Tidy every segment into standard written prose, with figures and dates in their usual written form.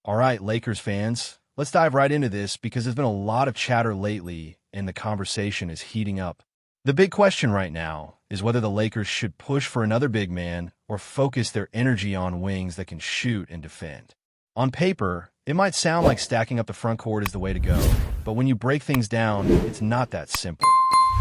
All right, Lakers fans, let's dive right into this because there's been a lot of chatter lately and the conversation is heating up. The big question right now is whether the Lakers should push for another big man or focus their energy on wings that can shoot and defend. On paper, it might sound like stacking up the front court is the way to go, but when you break things down, it's not that simple.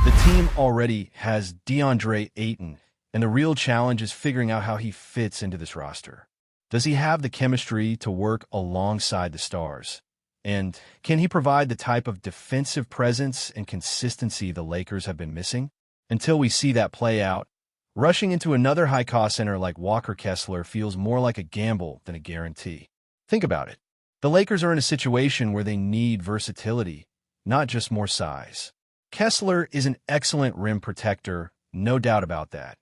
The team already has DeAndre Ayton, and the real challenge is figuring out how he fits into this roster. Does he have the chemistry to work alongside the stars? And can he provide the type of defensive presence and consistency the Lakers have been missing? Until we see that play out, rushing into another high-cost center like Walker Kessler feels more like a gamble than a guarantee. Think about it. The Lakers are in a situation where they need versatility, not just more size. Kessler is an excellent rim protector, no doubt about that.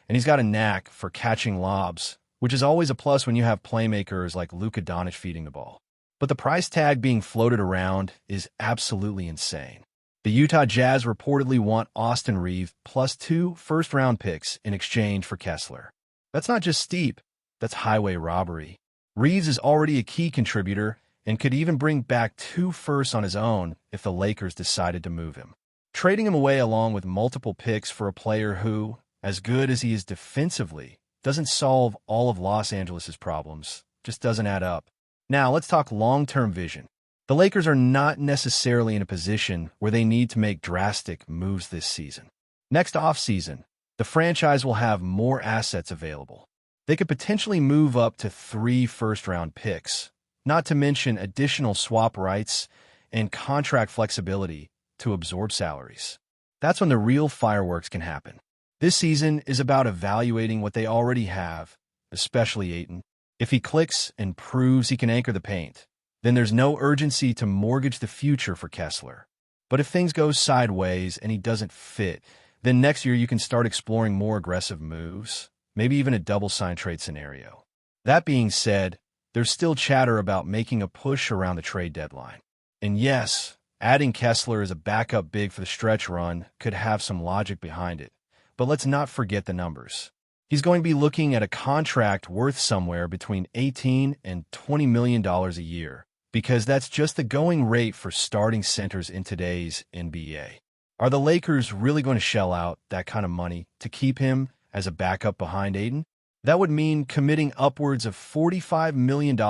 And he's got a knack for catching lobs, which is always a plus when you have playmakers like Luka Doncic feeding the ball. But the price tag being floated around is absolutely insane. The Utah Jazz reportedly want Austin Reeves plus 2 first-round picks in exchange for Kessler. That's not just steep, that's highway robbery. Reeves is already a key contributor and could even bring back 2 firsts on his own if the Lakers decided to move him. Trading him away along with multiple picks for a player who, as good as he is defensively, doesn't solve all of Los Angeles' problems, just doesn't add up. Now, let's talk long-term vision. The Lakers are not necessarily in a position where they need to make drastic moves this season. Next offseason, the franchise will have more assets available. They could potentially move up to 3 first-round picks, not to mention additional swap rights and contract flexibility to absorb salaries. That's when the real fireworks can happen. This season is about evaluating what they already have, especially Ayton. If he clicks and proves he can anchor the paint, then there's no urgency to mortgage the future for Kessler. But if things go sideways and he doesn't fit, then next year you can start exploring more aggressive moves, maybe even a double sign trade scenario. That being said, there's still chatter about making a push around the trade deadline. And yes, adding Kessler as a backup big for the stretch run could have some logic behind it. But let's not forget the numbers. He's going to be looking at a contract worth somewhere between $18 and $20 million a year, because that's just the going rate for starting centers in today's NBA. Are the Lakers really going to shell out that kind of money to keep him as a backup behind Ayton? That would mean committing upwards of $45 million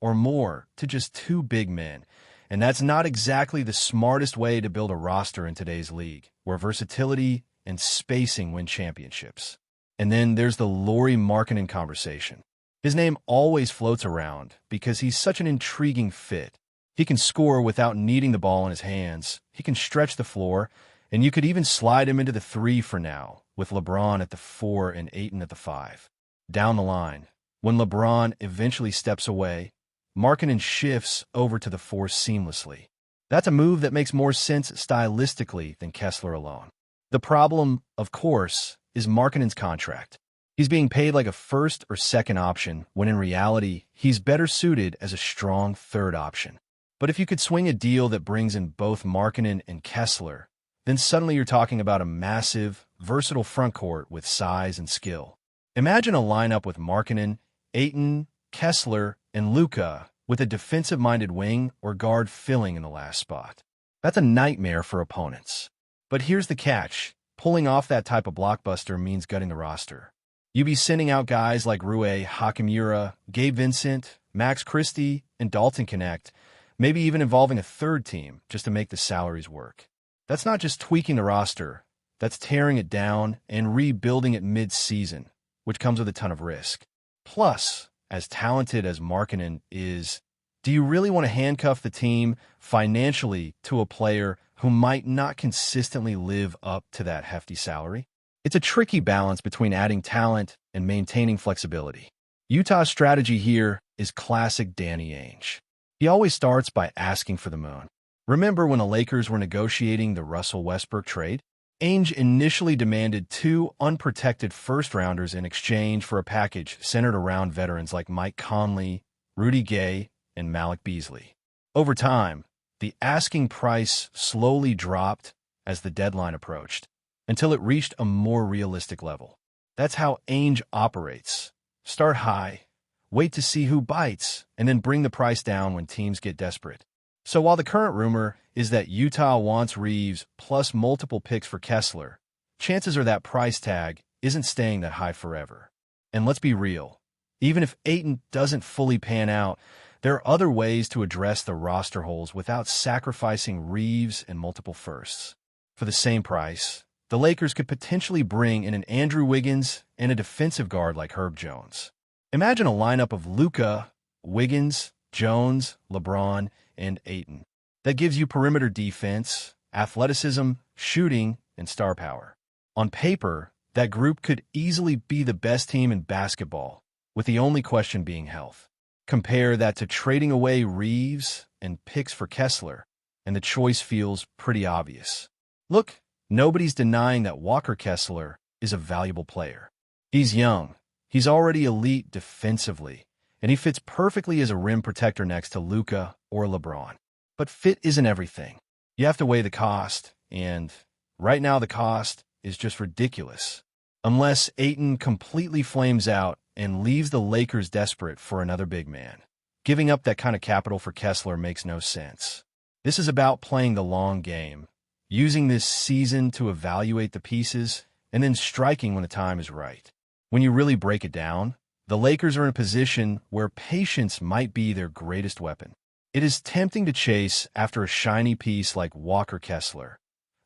or more to just 2 big men. And that's not exactly the smartest way to build a roster in today's league, where versatility and spacing win championships. And then there's the Lauri Markkanen conversation. His name always floats around because he's such an intriguing fit. He can score without needing the ball in his hands. He can stretch the floor, and you could even slide him into the 3 for now, with LeBron at the 4 and Ayton at the 5. Down the line, when LeBron eventually steps away, Markkanen shifts over to the 4 seamlessly. That's a move that makes more sense stylistically than Kessler alone. The problem, of course, is Markkanen's contract. He's being paid like a first or second option, when in reality, he's better suited as a strong third option. But if you could swing a deal that brings in both Markkanen and Kessler, then suddenly you're talking about a massive, versatile frontcourt with size and skill. Imagine a lineup with Markkanen, Ayton, Kessler, and Luka, with a defensive-minded wing or guard filling in the last spot. That's a nightmare for opponents. But here's the catch. Pulling off that type of blockbuster means gutting the roster. You'd be sending out guys like Rui Hachimura, Gabe Vincent, Max Christie, and Dalton Connect, maybe even involving a third team just to make the salaries work. That's not just tweaking the roster. That's tearing it down and rebuilding it mid-season, which comes with a ton of risk. Plus, as talented as Markkanen is, do you really want to handcuff the team financially to a player who might not consistently live up to that hefty salary? It's a tricky balance between adding talent and maintaining flexibility. Utah's strategy here is classic Danny Ainge. He always starts by asking for the moon. Remember when the Lakers were negotiating the Russell Westbrook trade? Ainge initially demanded 2 unprotected first-rounders in exchange for a package centered around veterans like Mike Conley, Rudy Gay, and Malik Beasley. Over time, the asking price slowly dropped as the deadline approached, until it reached a more realistic level. That's how Ainge operates. Start high, wait to see who bites, and then bring the price down when teams get desperate. So while the current rumor is that Utah wants Reeves plus multiple picks for Kessler, chances are that price tag isn't staying that high forever. And let's be real, even if Ayton doesn't fully pan out, there are other ways to address the roster holes without sacrificing Reeves and multiple firsts. For the same price, the Lakers could potentially bring in an Andrew Wiggins and a defensive guard like Herb Jones. Imagine a lineup of Luka, Wiggins, Jones, LeBron, and Ayton. That gives you perimeter defense, athleticism, shooting, and star power. On paper, that group could easily be the best team in basketball, with the only question being health. Compare that to trading away Reeves and picks for Kessler, and the choice feels pretty obvious. Look, nobody's denying that Walker Kessler is a valuable player. He's young, he's already elite defensively, and he fits perfectly as a rim protector next to Luka or LeBron. But fit isn't everything. You have to weigh the cost, and right now the cost is just ridiculous. Unless Ayton completely flames out and leaves the Lakers desperate for another big man. Giving up that kind of capital for Kessler makes no sense. This is about playing the long game, using this season to evaluate the pieces, and then striking when the time is right. When you really break it down, the Lakers are in a position where patience might be their greatest weapon. It is tempting to chase after a shiny piece like Walker Kessler,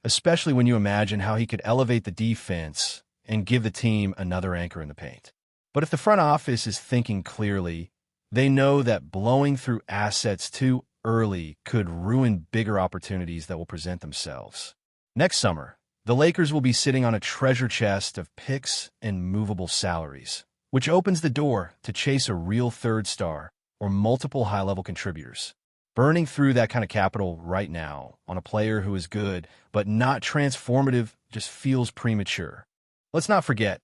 especially when you imagine how he could elevate the defense and give the team another anchor in the paint. But if the front office is thinking clearly, they know that blowing through assets too early could ruin bigger opportunities that will present themselves. Next summer, the Lakers will be sitting on a treasure chest of picks and movable salaries, which opens the door to chase a real third star or multiple high-level contributors. Burning through that kind of capital right now on a player who is good but not transformative just feels premature. Let's not forget,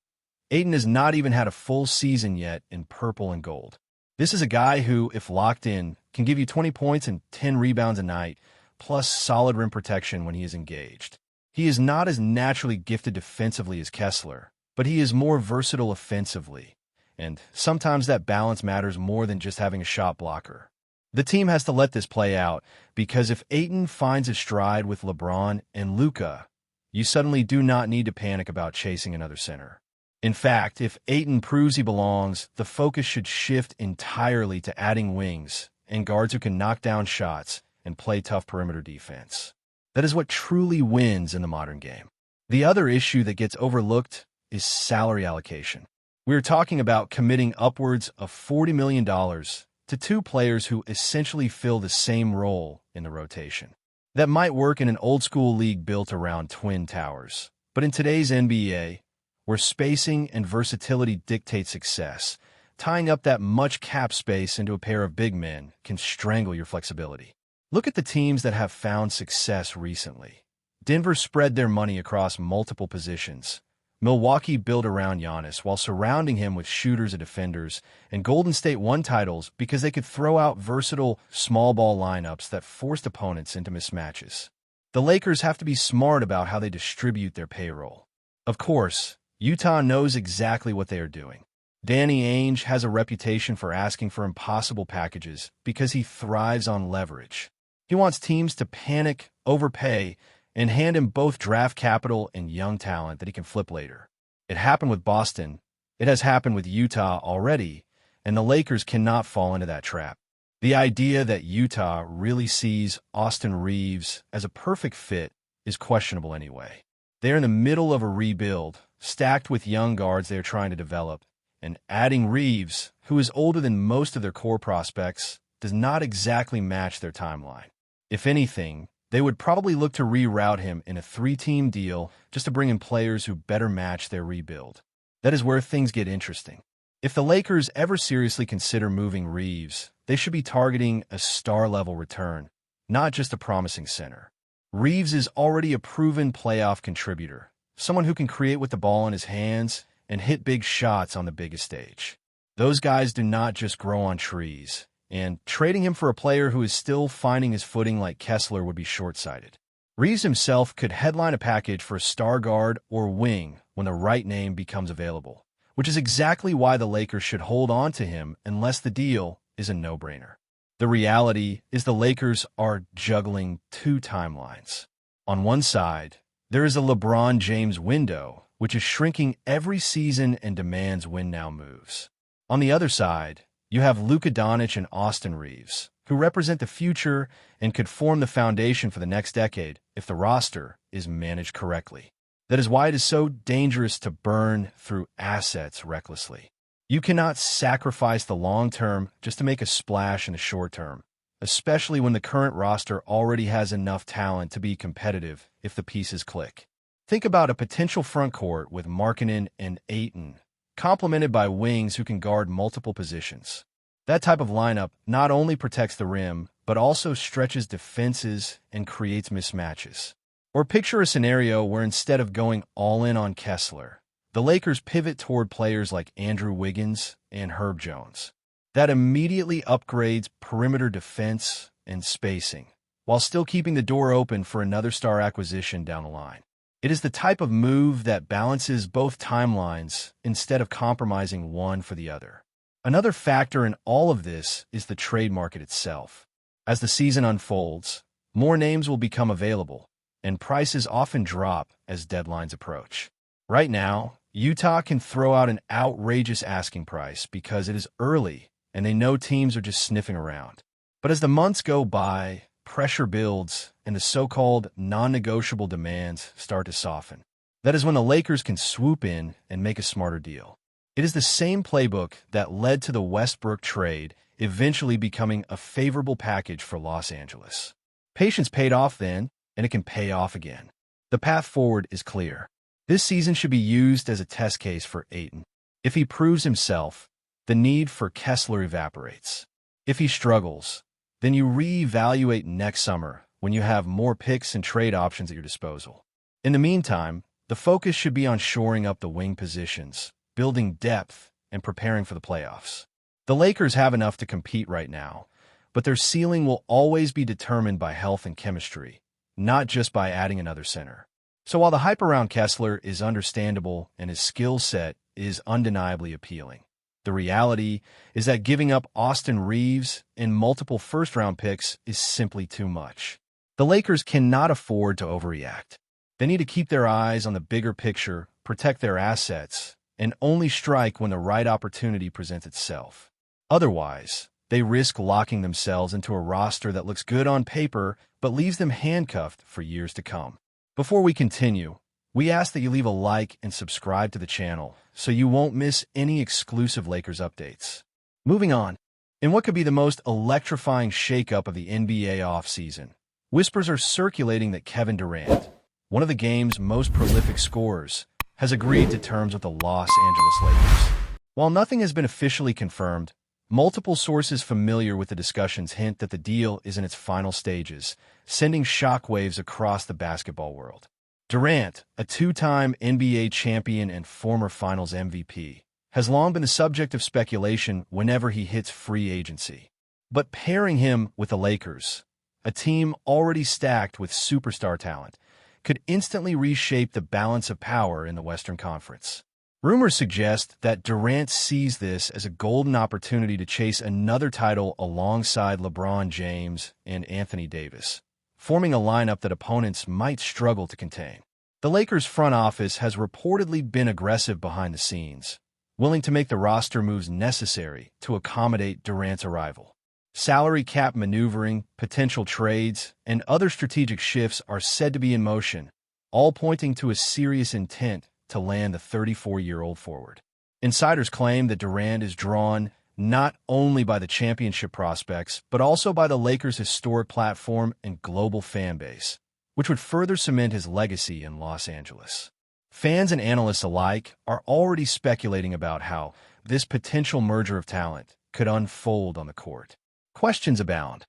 Ayton has not even had a full season yet in purple and gold. This is a guy who, if locked in, can give you 20 points and 10 rebounds a night, plus solid rim protection when he is engaged. He is not as naturally gifted defensively as Kessler, but he is more versatile offensively, and sometimes that balance matters more than just having a shot blocker. The team has to let this play out, because if Ayton finds his stride with LeBron and Luka, you suddenly do not need to panic about chasing another center. In fact, if Ayton proves he belongs, the focus should shift entirely to adding wings and guards who can knock down shots and play tough perimeter defense. That is what truly wins in the modern game. The other issue that gets overlooked is salary allocation. We are talking about committing upwards of $40 million to two players who essentially fill the same role in the rotation. That might work in an old-school league built around twin towers, but in today's NBA, where spacing and versatility dictate success, tying up that much cap space into a pair of big men can strangle your flexibility. Look at the teams that have found success recently. Denver spread their money across multiple positions. Milwaukee built around Giannis while surrounding him with shooters and defenders, and Golden State won titles because they could throw out versatile, small ball lineups that forced opponents into mismatches. The Lakers have to be smart about how they distribute their payroll. Of course, Utah knows exactly what they are doing. Danny Ainge has a reputation for asking for impossible packages because he thrives on leverage. He wants teams to panic, overpay, and hand him both draft capital and young talent that he can flip later. It happened with Boston, it has happened with Utah already, and the Lakers cannot fall into that trap. The idea that Utah really sees Austin Reeves as a perfect fit is questionable anyway. They are in the middle of a rebuild, stacked with young guards they are trying to develop, and adding Reeves, who is older than most of their core prospects, does not exactly match their timeline. If anything, they would probably look to reroute him in a 3-team deal just to bring in players who better match their rebuild. That is where things get interesting. If the Lakers ever seriously consider moving Reeves, they should be targeting a star-level return, not just a promising center. Reeves is already a proven playoff contributor, someone who can create with the ball in his hands and hit big shots on the biggest stage. Those guys do not just grow on trees, and trading him for a player who is still finding his footing like Kessler would be short-sighted. Reeves himself could headline a package for a star guard or wing when the right name becomes available, which is exactly why the Lakers should hold on to him unless the deal is a no-brainer. The reality is the Lakers are juggling two timelines. On one side, there is a LeBron James window, which is shrinking every season and demands win-now moves. On the other side, you have Luka Doncic and Austin Reeves, who represent the future and could form the foundation for the next decade if the roster is managed correctly. That is why it is so dangerous to burn through assets recklessly. You cannot sacrifice the long term just to make a splash in the short term, especially when the current roster already has enough talent to be competitive if the pieces click. Think about a potential front court with Markkanen and Ayton, complemented by wings who can guard multiple positions. That type of lineup not only protects the rim, but also stretches defenses and creates mismatches. Or picture a scenario where instead of going all in on Kessler, the Lakers pivot toward players like Andrew Wiggins and Herb Jones. That immediately upgrades perimeter defense and spacing, while still keeping the door open for another star acquisition down the line. It is the type of move that balances both timelines instead of compromising one for the other. Another factor in all of this is the trade market itself. As the season unfolds, more names will become available, and prices often drop as deadlines approach. Right now, Utah can throw out an outrageous asking price because it is early and they know teams are just sniffing around. But as the months go by, pressure builds and the so-called non-negotiable demands start to soften. That is when the Lakers can swoop in and make a smarter deal. It is the same playbook that led to the Westbrook trade eventually becoming a favorable package for Los Angeles. Patience paid off then, and it can pay off again. The path forward is clear. This season should be used as a test case for Ayton. If he proves himself, the need for Kessler evaporates. If he struggles, then you reevaluate next summer when you have more picks and trade options at your disposal. In the meantime, the focus should be on shoring up the wing positions, building depth, and preparing for the playoffs. The Lakers have enough to compete right now, but their ceiling will always be determined by health and chemistry, not just by adding another center. So while the hype around Kessler is understandable and his skill set is undeniably appealing, the reality is that giving up Austin Reeves and multiple first-round picks is simply too much. The Lakers cannot afford to overreact. They need to keep their eyes on the bigger picture, protect their assets, and only strike when the right opportunity presents itself. Otherwise, they risk locking themselves into a roster that looks good on paper but leaves them handcuffed for years to come. Before we continue, we ask that you leave a like and subscribe to the channel so you won't miss any exclusive Lakers updates. Moving on, in what could be the most electrifying shakeup of the NBA offseason, whispers are circulating that Kevin Durant, one of the game's most prolific scorers, has agreed to terms with the Los Angeles Lakers. While nothing has been officially confirmed, multiple sources familiar with the discussions hint that the deal is in its final stages, sending shockwaves across the basketball world. Durant, a two-time NBA champion and former Finals MVP, has long been the subject of speculation whenever he hits free agency. But pairing him with the Lakers, a team already stacked with superstar talent, could instantly reshape the balance of power in the Western Conference. Rumors suggest that Durant sees this as a golden opportunity to chase another title alongside LeBron James and Anthony Davis, forming a lineup that opponents might struggle to contain. The Lakers' front office has reportedly been aggressive behind the scenes, willing to make the roster moves necessary to accommodate Durant's arrival. Salary cap maneuvering, potential trades, and other strategic shifts are said to be in motion, all pointing to a serious intent to land the 34-year-old forward. Insiders claim that Durant is drawn not only by the championship prospects, but also by the Lakers' historic platform and global fan base, which would further cement his legacy in Los Angeles. Fans and analysts alike are already speculating about how this potential merger of talent could unfold on the court. Questions abound.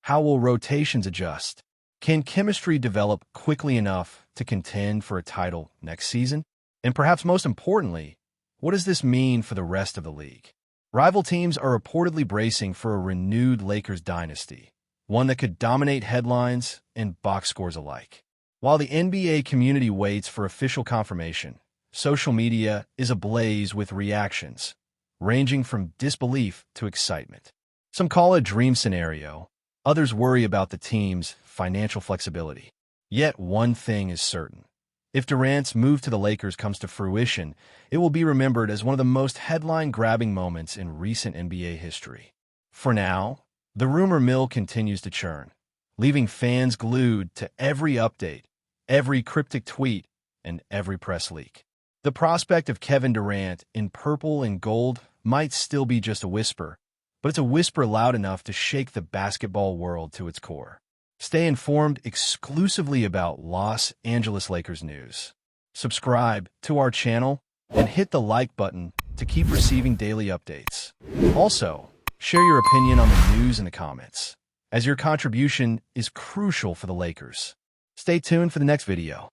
How will rotations adjust? Can chemistry develop quickly enough to contend for a title next season? And perhaps most importantly, what does this mean for the rest of the league? Rival teams are reportedly bracing for a renewed Lakers dynasty, one that could dominate headlines and box scores alike. While the NBA community waits for official confirmation, social media is ablaze with reactions, ranging from disbelief to excitement. Some call it a dream scenario, others worry about the team's financial flexibility. Yet one thing is certain. If Durant's move to the Lakers comes to fruition, it will be remembered as one of the most headline-grabbing moments in recent NBA history. For now, the rumor mill continues to churn, leaving fans glued to every update, every cryptic tweet, and every press leak. The prospect of Kevin Durant in purple and gold might still be just a whisper, but it's a whisper loud enough to shake the basketball world to its core. Stay informed exclusively about Los Angeles Lakers news. Subscribe to our channel and hit the like button to keep receiving daily updates. Also, share your opinion on the news in the comments, as your contribution is crucial for the Lakers. Stay tuned for the next video.